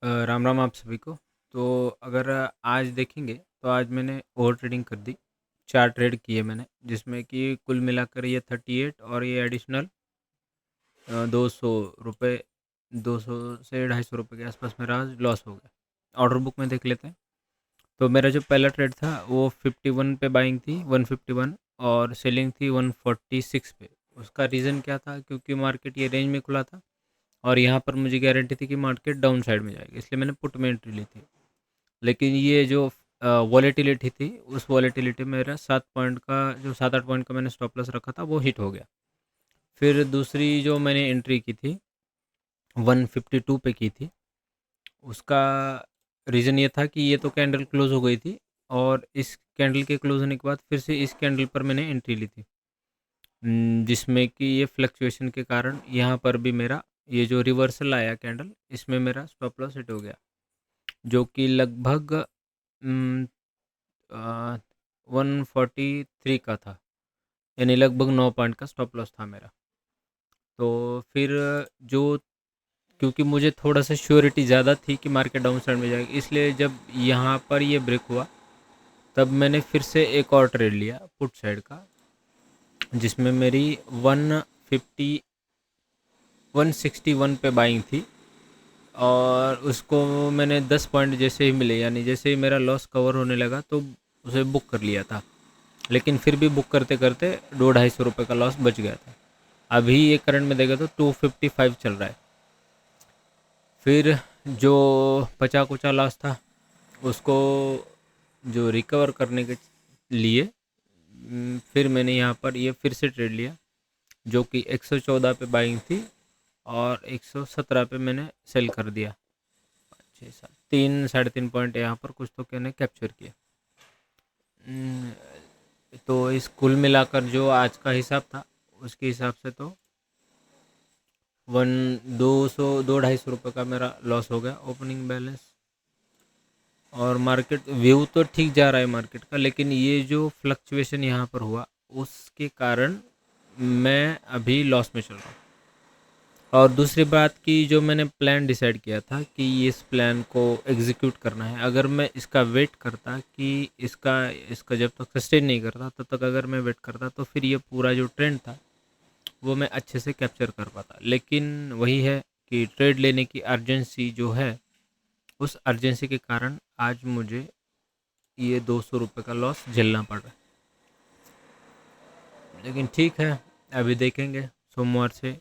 राम राम आप सभी को। तो अगर आज देखेंगे तो आज मैंने ओवर ट्रेडिंग कर दी। 4 ट्रेड किए मैंने, जिसमें कि कुल मिलाकर ये 38 और ये एडिशनल 200 रुपये, 200 से 250 रुपये के आसपास मेरा आज लॉस हो गया। ऑर्डर बुक में देख लेते हैं। तो मेरा जो पहला ट्रेड था वो 51 पे बाइंग थी, 151, और सेलिंग थी 146 पे। उसका रीज़न क्या था? क्योंकि मार्केट ये रेंज में खुला था और यहाँ पर मुझे गारंटी थी कि मार्केट डाउन साइड में जाएगी, इसलिए मैंने पुट में एंट्री ली थी। लेकिन ये जो वॉलेटिलिटी थी, उस वॉलेटिलिटी में मेरा 7 पॉइंट का, जो 7-8 पॉइंट का मैंने स्टॉप लॉस रखा था, वो हिट हो गया। फिर दूसरी जो मैंने एंट्री की थी 152 पे की थी। उसका रीज़न ये था कि ये तो कैंडल क्लोज हो गई थी और इस कैंडल के क्लोज होने के बाद फिर से इस कैंडल पर मैंने एंट्री ली थी। जिसमें कि ये फ्लक्चुएशन के कारण यहाँ पर भी मेरा ये जो रिवर्सल आया कैंडल, इसमें मेरा स्टॉप लॉस हिट हो गया, जो कि लगभग 143 का था। यानी लगभग 9 पॉइंट का स्टॉप लॉस था मेरा। तो फिर जो, क्योंकि मुझे थोड़ा सा श्योरिटी ज़्यादा थी कि मार्केट डाउन साइड में जाएगी, इसलिए जब यहाँ पर ये ब्रेक हुआ तब मैंने फिर से एक और ट्रेड लिया पुट साइड का, जिसमें मेरी 150 161 पे बाइंग थी। और उसको मैंने 10 पॉइंट जैसे ही मिले, यानी जैसे ही मेरा लॉस कवर होने लगा, तो उसे बुक कर लिया था। लेकिन फिर भी बुक करते करते 200-250 रुपये का लॉस बच गया था। अभी ये करंट में देखा तो 255 चल रहा है। फिर जो बचा कुचा लॉस था, उसको जो रिकवर करने के लिए फिर मैंने यहाँ पर ये फिर से ट्रेड लिया, जो कि 114 पे बाइंग थी और 117 पे मैंने सेल कर दिया। 6-7 3-3.5 पॉइंट यहाँ पर कुछ तो मैंने कैप्चर किया। तो इस कुल मिलाकर जो आज का हिसाब था, उसके हिसाब से तो 200-250 रुपये का मेरा लॉस हो गया ओपनिंग बैलेंस। और मार्केट व्यू तो ठीक जा रहा है मार्केट का, लेकिन ये जो फ्लक्चुएशन यहाँ पर हुआ, उसके कारण मैं अभी लॉस में चल रहा हूँ। और दूसरी बात की, जो मैंने प्लान डिसाइड किया था कि इस प्लान को एग्जीक्यूट करना है, अगर मैं इसका वेट करता कि इसका इसका जब तक सस्टेन नहीं करता तब तक अगर मैं वेट करता, तो फिर ये पूरा जो ट्रेंड था वो मैं अच्छे से कैप्चर कर पाता। लेकिन वही है कि ट्रेड लेने की अर्जेंसी जो है, उस अर्जेंसी के कारण आज मुझे ये 200 रुपये का लॉस झेलना पड़ रहा है। लेकिन ठीक है, अभी देखेंगे सोमवार से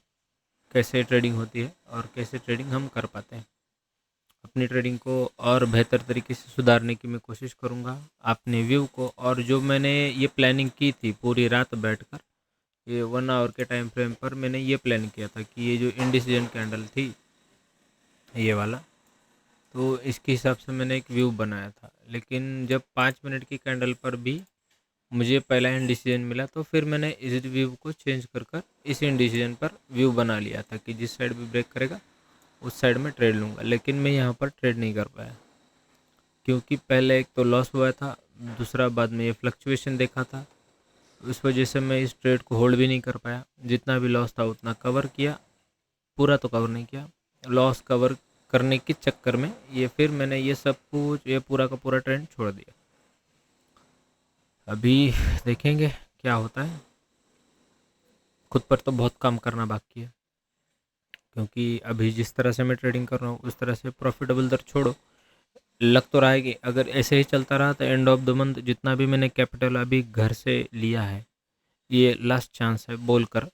कैसे ट्रेडिंग होती है और कैसे ट्रेडिंग हम कर पाते हैं। अपनी ट्रेडिंग को और बेहतर तरीके से सुधारने की मैं कोशिश करूँगा। अपने व्यू को, और जो मैंने ये प्लानिंग की थी पूरी रात बैठकर, ये 1 आवर के टाइम फ्रेम पर मैंने ये प्लान किया था कि ये जो इंडिसीजन कैंडल थी, ये वाला, तो इसके हिसाब से मैंने एक व्यू बनाया था। लेकिन जब 5 मिनट की कैंडल पर भी मुझे पहला इंडिसीजन मिला, तो फिर मैंने इस व्यू को चेंज कर कर इस इंडिसीजन पर व्यू बना लिया था कि जिस साइड भी ब्रेक करेगा उस साइड में ट्रेड लूँगा। लेकिन मैं यहाँ पर ट्रेड नहीं कर पाया, क्योंकि पहले एक तो लॉस हुआ था, दूसरा बाद में ये फ्लक्चुएशन देखा था। उस वजह से मैं इस ट्रेड को होल्ड भी नहीं कर पाया। जितना भी लॉस था उतना कवर किया, पूरा तो कवर नहीं किया। लॉस कवर करने के चक्कर में ये फिर मैंने ये सब कुछ, ये पूरा का पूरा ट्रेंड छोड़ दिया। अभी देखेंगे क्या होता है। खुद पर तो बहुत काम करना बाकी है, क्योंकि अभी जिस तरह से मैं ट्रेडिंग कर रहा हूँ उस तरह से प्रॉफिटेबल दर छोड़ो, लग तो रहा है कि अगर ऐसे ही चलता रहा तो एंड ऑफ द मंथ जितना भी मैंने कैपिटल अभी घर से लिया है, ये लास्ट चांस है बोलकर।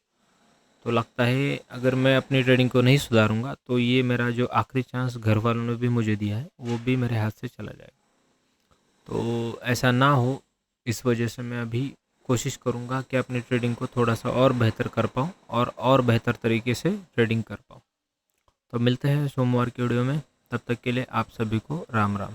तो लगता है अगर मैं अपनी ट्रेडिंग को नहीं सुधारूंगा तो ये मेरा जो आखिरी चांस घर वालों ने भी मुझे दिया है, वो भी मेरे हाथ से चला जाएगा। तो ऐसा ना हो, इस वजह से मैं अभी कोशिश करूंगा कि अपनी ट्रेडिंग को थोड़ा सा और बेहतर कर पाऊँ और बेहतर तरीके से ट्रेडिंग कर पाऊँ। तो मिलते हैं सोमवार के वीडियो में, तब तक के लिए आप सभी को राम राम।